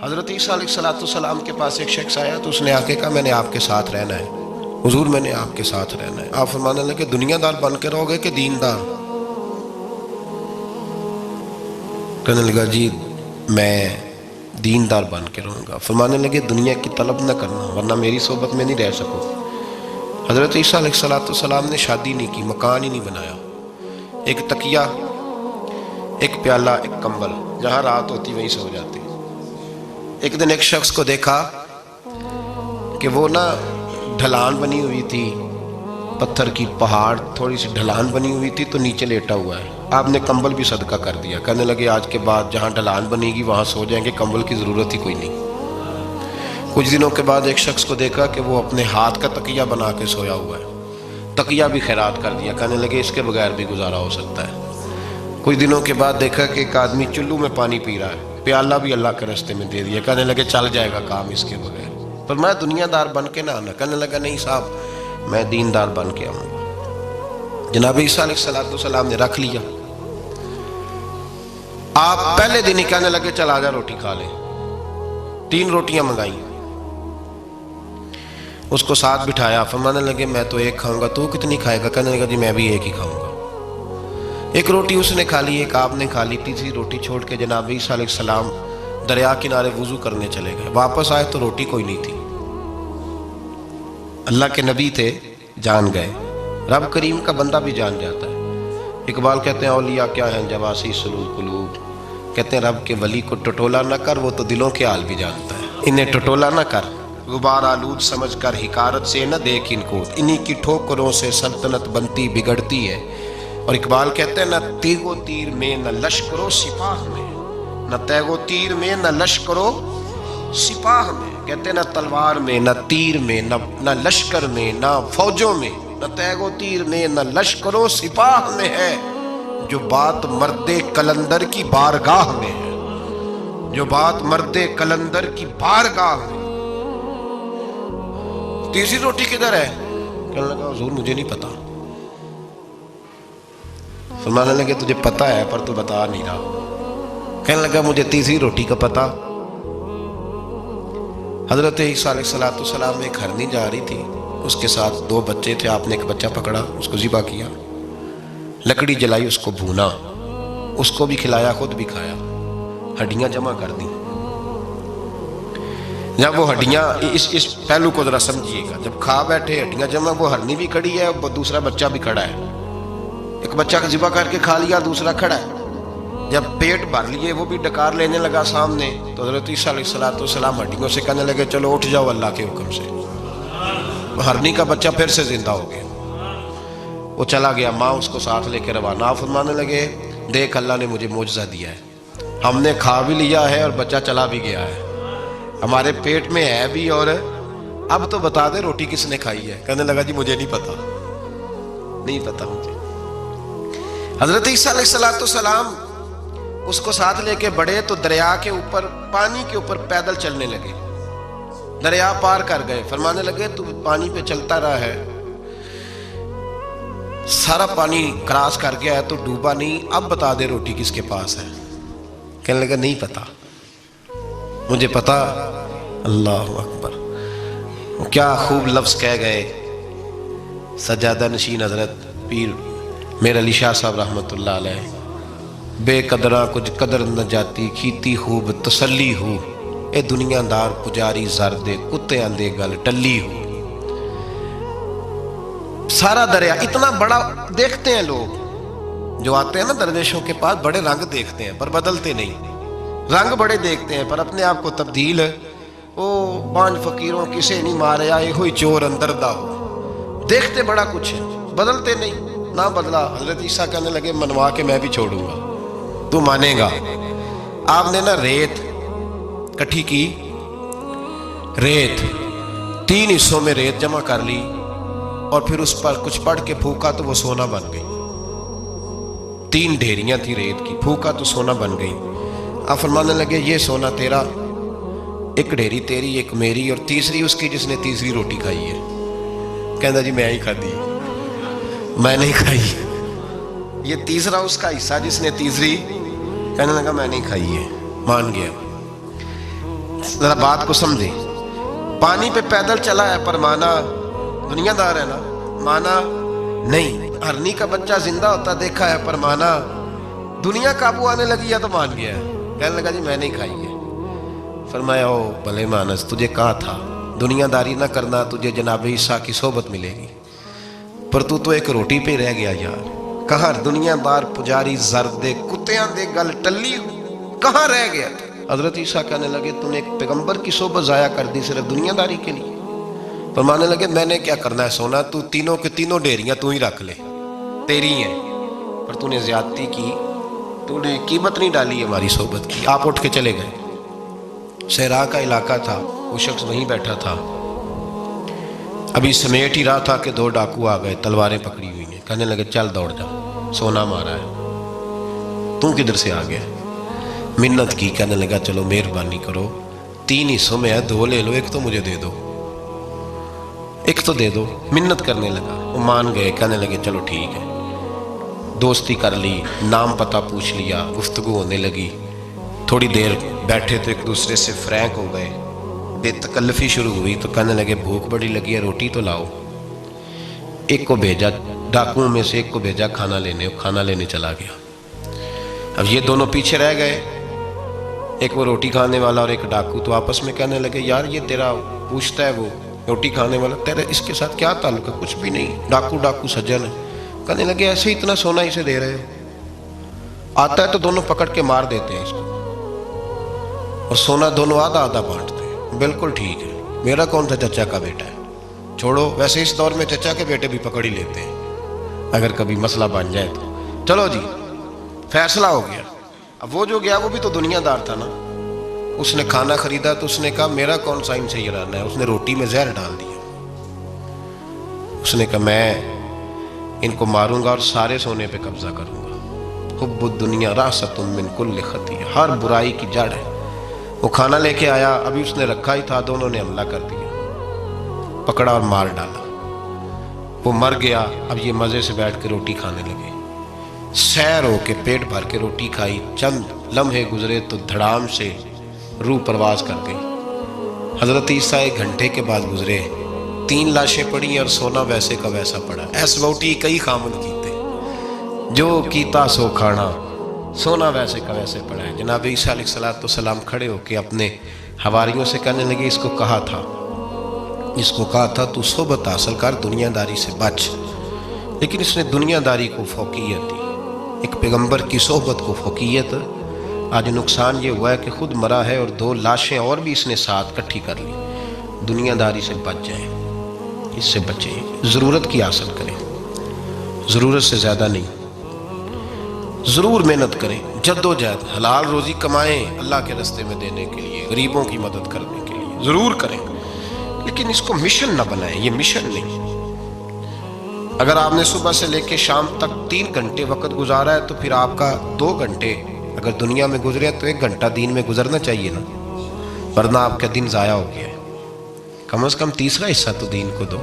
حضرت عیسیٰ علیہ السلام کے پاس ایک شخص آیا تو اس نے آ کے کہا میں نے آپ کے ساتھ رہنا ہے حضور، میں نے آپ کے ساتھ رہنا ہے۔ آپ فرمانے لگے دنیا دار بن کے رہو گے کہ دیندار؟ کہنے لگا جی میں دیندار بن کے رہوں گا۔ فرمانے لگے دنیا کی طلب نہ کرنا ورنہ میری صحبت میں نہیں رہ سکو۔ حضرت عیسیٰ علیہ السلام نے شادی نہیں کی، مکان ہی نہیں بنایا، ایک تکیہ، ایک پیالہ، ایک کمبل، جہاں رات ہوتی وہیں سو جاتے۔ ایک دن ایک شخص کو دیکھا کہ وہ نا ڈھلان بنی ہوئی تھی، پتھر کی پہاڑ تھوڑی سی ڈھلان بنی ہوئی تھی تو نیچے لیٹا ہوا ہے۔ آپ نے کمبل بھی صدقہ کر دیا، کہنے لگے آج کے بعد جہاں ڈھلان بنے گی وہاں سو جائیں گے، کمبل کی ضرورت ہی کوئی نہیں۔ کچھ دنوں کے بعد ایک شخص کو دیکھا کہ وہ اپنے ہاتھ کا تکیہ بنا کے سویا ہوا ہے، تکیہ بھی خیرات کر دیا، کہنے لگے اس کے بغیر بھی گزارا ہو سکتا ہے۔ کچھ دنوں کے بعد دیکھا کہ ایک آدمی چلو میں پانی پی رہا ہے، پیالہ بھی اللہ کے راستے میں دے دیا، کہنے لگے چل جائے گا کام اس کے بغیر۔ پر میں دنیا دار بن کے نہ آنا، کہنے لگا نہیں صاحب میں دیندار بن کے آؤں گا۔ جناب عیسیٰ علیہ السلام نے رکھ لیا۔ آپ پہلے دن ہی کہنے لگے چل آجا روٹی کھا لے، 3 روٹیاں منگائیں، اس کو ساتھ بٹھایا، فرمانے لگے میں تو ایک کھاؤں گا، تو کتنی کھائے گا؟ کہنے لگا جی میں بھی ایک ہی کھاؤں گا۔ ایک روٹی اس نے کھا لی، ایک آپ نے کھا لی، تیسری روٹی چھوڑ کے جناب عیسیٰ علیہ السلام دریا کنارے وضو کرنے چلے گئے۔ واپس آئے تو روٹی کوئی نہیں تھی۔ اللہ کے نبی تھے، جان گئے۔ رب کریم کا بندہ بھی جان جاتا ہے۔ اقبال کہتے ہیں اولیاء کیا ہیں جواسی سلول قلوب، کہتے ہیں رب کے ولی کو ٹٹولا نہ کر، وہ تو دلوں کے حال بھی جانتا ہے۔ انہیں ٹٹولا نہ کر، غبار آلود سمجھ کر حکارت سے نہ دیکھ ان کو، انہی کی ٹھوکروں سے سلطنت بنتی بگڑتی ہے۔ اور اقبال کہتے ہیں نہ تیغ و تیر میں نہ لشکر و سپاہ میں، نہ تیغ و تیر میں نہ لشکر و سپاہ میں، کہتے ہیں نہ تلوار میں نہ تیر میں نہ لشکر میں نہ فوجوں میں، نہ تیغ و تیر میں نہ لشکر و سپاہ میں ہے، جو بات مرد قلندر کی بارگاہ میں ہے، جو بات مرد قلندر کی بارگاہ میں۔ تیسری روٹی کدھر ہے؟ کہنے لگا حضور مجھے نہیں پتا۔ فرمانے لگے تجھے پتا ہے پر تو بتا نہیں رہا۔ کہنے لگا مجھے تیسری روٹی کا پتا۔ حضرت عیسیٰ علیہ السلام میں ایک ہرنی جا رہی تھی، اس کے ساتھ 2 بچے تھے، آپ نے ایک بچہ پکڑا، اس کو ذبح کیا، لکڑی جلائی، اس کو بھونا، اس کو بھی کھلایا، خود بھی کھایا، ہڈیاں جمع کر دیں۔ جب وہ ہڈیاں اس پہلو کو ذرا سمجھیے گا، جب کھا بیٹھے ہڈیاں جمع، وہ ہرنی بھی کھڑی ہے، دوسرا بچہ بھی کھڑا ہے، ایک بچہ کا ذبح کر کے کھا لیا، دوسرا کھڑا ہے۔ جب پیٹ بھر لیے وہ بھی ڈکار لینے لگا سامنے، تو حضرت عیسیٰ علیہ السلام ہڈیوں سے کہنے لگے چلو اٹھ جاؤ اللہ کے حکم سے۔ ہرنی کا بچہ پھر سے زندہ ہو گیا، وہ چلا گیا، ماں اس کو ساتھ لے کے روانہ۔ آپ فرمانے لگے دیکھ اللہ نے مجھے معجزہ دیا ہے، ہم نے کھا بھی لیا ہے اور بچہ چلا بھی گیا ہے، ہمارے پیٹ میں ہے بھی، اور اب تو بتا دے روٹی کس نے کھائی ہے؟ کہنے لگا جی مجھے نہیں پتا، نہیں پتا مجھے۔ حضرت عیسیٰ علیہ السلام اس کو ساتھ لے کے بڑھے تو دریا کے اوپر، پانی کے اوپر پیدل چلنے لگے، دریا پار کر گئے۔ فرمانے لگے تو پانی پہ چلتا رہا ہے، سارا پانی کراس کر گیا ہے تو ڈوبا نہیں، اب بتا دے روٹی کس کے پاس ہے؟ کہنے لگا نہیں پتا، مجھے پتا۔ اللہ اکبر، کیا خوب لفظ کہہ گئے سجادہ نشین حضرت پیر میر علی شاہ صاحب رحمۃ اللہ علیہ، بے قدراں کچھ قدر نہ جاتی، کھیتی خوب تسلی ہو، اے دنیا دار پجاری زر دے، کتے آندے گل ٹلی ہو۔ سارا دریا اتنا بڑا دیکھتے ہیں لوگ، جو آتے ہیں نا درویشوں کے پاس، بڑے رنگ دیکھتے ہیں پر بدلتے نہیں، رنگ بڑے دیکھتے ہیں پر اپنے آپ کو تبدیل، او 5 فقیروں کسے نہیں مارے آئے ہوئی چور اندر دا ہو، دیکھتے بڑا کچھ ہے بدلتے نہیں۔ نہ بدلا، حضرت عیسیٰ کہنے لگے منوا کے میں بھی چھوڑوں گا، تو مانے گا۔ آپ نے نا ریت کٹھی کی، ریت 3 حصوں میں ریت جمع کر لی اور پھر اس پر کچھ پڑھ کے پھونکا تو وہ سونا بن گئی۔ 3 ڈھیریاں تھی ریت کی، پھونکا تو سونا بن گئی۔ آپ فرمانے لگے یہ سونا تیرا، ایک ڈھیری تیری، ایک میری، اور تیسری اس کی جس نے تیسری روٹی کھائی ہے۔ کہنا جی میں ہی کھا دی، میں نہیں کھائی، یہ تیسرا اس کا حصہ جس نے تیسری، کہنے لگا میں نہیں کھائی ہے، مان گیا۔ ذرا بات کو سمجھے. پانی پہ پیدل چلا ہے پر مانا دنیا دار ہے نا؟ مانا نہیں. ہرنی کا بچہ زندہ ہوتا دیکھا ہے پر مانا دنیا قابو آنے لگی یا تو مان گیا ہے. کہنے لگا جی میں نہیں کھائی ہے. فرمایا او بھلے مانس، تجھے کہا تھا دنیا داری نہ کرنا، تجھے جناب عیسیٰ کی صحبت ملے گی، پر تو ایک روٹی پہ رہ گیا یار. کہاں دنیا دار پجاری زرد دے کتیاں دے گل ٹلی کہاں رہ گیا؟ حضرت عیسیٰ کہنے لگے تو نے ایک پیغمبر کی صحبت ضائع کر دی صرف دنیا داری کے لیے. فرمانے لگے میں نے کیا کرنا ہے سونا، تو تینوں کے تینوں ڈیریاں تو ہی رکھ لے، تیری ہیں، پر تو نے زیادتی کی، تو نے قیمت نہیں ڈالی ہماری صحبت کی. آپ اٹھ کے چلے گئے. صحرا کا علاقہ تھا، وہ شخص وہیں بیٹھا تھا. ابھی سمیٹ ہی رہا تھا کہ دو ڈاکو آ گئے، تلواریں پکڑی ہوئی ہیں. کہنے لگے چل دوڑ جا، سونا مارا ہے، تو کدھر سے آ گیا؟ منت کی. کہنے لگا چلو مہربانی کرو، 3 حصوں میں ہے، 2 لے لو، ایک تو مجھے دے دو، ایک تو دے دو. منت کرنے لگا. وہ مان گئے. کہنے لگے چلو ٹھیک ہے. دوستی کر لی، نام پتہ پوچھ لیا، گفتگو ہونے لگی. تھوڑی دیر بیٹھے تو ایک دوسرے سے فرینک ہو گئے، بے تکلفی شروع ہوئی. تو کہنے لگے بھوک بڑی لگی ہے، روٹی تو لاؤ. ایک کو بھیجا، ڈاکوؤں میں سے ایک کو بھیجا کھانا لینے، کھانا لینے چلا گیا. اب یہ دونوں پیچھے رہ گئے، ایک وہ روٹی کھانے والا اور ایک ڈاکو. تو آپس میں کہنے لگے یار یہ تیرا پوچھتا ہے وہ روٹی کھانے والا، تیرا اس کے ساتھ کیا تعلق ہے؟ کچھ بھی نہیں، ڈاکو ڈاکو سجن ہے. کہنے لگے ایسے ہی اتنا سونا اسے دے رہے ہو، آتا ہے تو دونوں پکڑ کے مار دیتے ہیں اس کو، اور سونا دونوں آدھا آدھا بانٹتے ہیں. بالکل ٹھیک ہے، میرا کون تھا، چچا کا بیٹا ہے، چھوڑو. ویسے اس دور میں چچا کے بیٹے بھی پکڑ ہی لیتے ہیں اگر کبھی مسئلہ بن جائے تو. چلو جی فیصلہ ہو گیا. اب وہ جو گیا وہ بھی تو دنیا دار تھا نا، اس نے کھانا خریدا تو اس نے کہا میرا کون سا ان سے یرانا ہے. اس نے روٹی میں زہر ڈال دیا. اس نے کہا میں ان کو ماروں گا اور سارے سونے پہ قبضہ کروں گا. حب الدنیا راست من کل خطیہ، ہر برائی کی جڑ ہے. وہ کھانا لے کے آیا، ابھی اس نے رکھا ہی تھا، دونوں نے حملہ کر دیا، پکڑا اور مار ڈالا. وہ مر گیا. اب یہ مزے سے بیٹھ کے روٹی کھانے لگے. سیر ہو کے پیٹ بھر کے روٹی کھائی. چند لمحے گزرے تو دھڑام سے روح پرواز کر گئی. حضرت عیسیٰ 1 گھنٹے کے بعد گزرے. 3 لاشیں پڑی اور سونا ویسے کا ویسا پڑا. ایس ووٹی کئی خامن کیتے، جو کیتا سو کھانا، سونا ویسے کا ویسے پڑا ہے. جناب عیسیٰ علیہ السلام کھڑے ہو کے اپنے حواریوں سے کہنے لگے اس کو کہا تھا تو صحبت حاصل کر، دنیا داری سے بچ. لیکن اس نے دنیا داری کو فوقیت دی، ایک پیغمبر کی صحبت کو فوقیت. آج نقصان یہ ہوا ہے کہ خود مرا ہے اور 2 لاشیں اور بھی اس نے ساتھ کٹھی کر لی. دنیا داری سے بچ جائیں، اس سے بچیں، ضرورت کی حاصل کریں، ضرورت سے زیادہ نہیں. ضرور محنت کریں، جد و جہد، حلال روزی کمائیں اللہ کے راستے میں دینے کے لیے، غریبوں کی مدد کرنے کے لیے ضرور کریں، لیکن اس کو مشن نہ بنائیں. یہ مشن نہیں. اگر آپ نے صبح سے لے کے شام تک 3 گھنٹے وقت گزارا ہے تو پھر آپ کا 2 گھنٹے اگر دنیا میں گزرے تو 1 گھنٹہ دین میں گزرنا چاہیے نا، ورنہ آپ کا دن ضائع ہو گیا ہے. کم از کم تیسرا حصہ تو دین کو دو.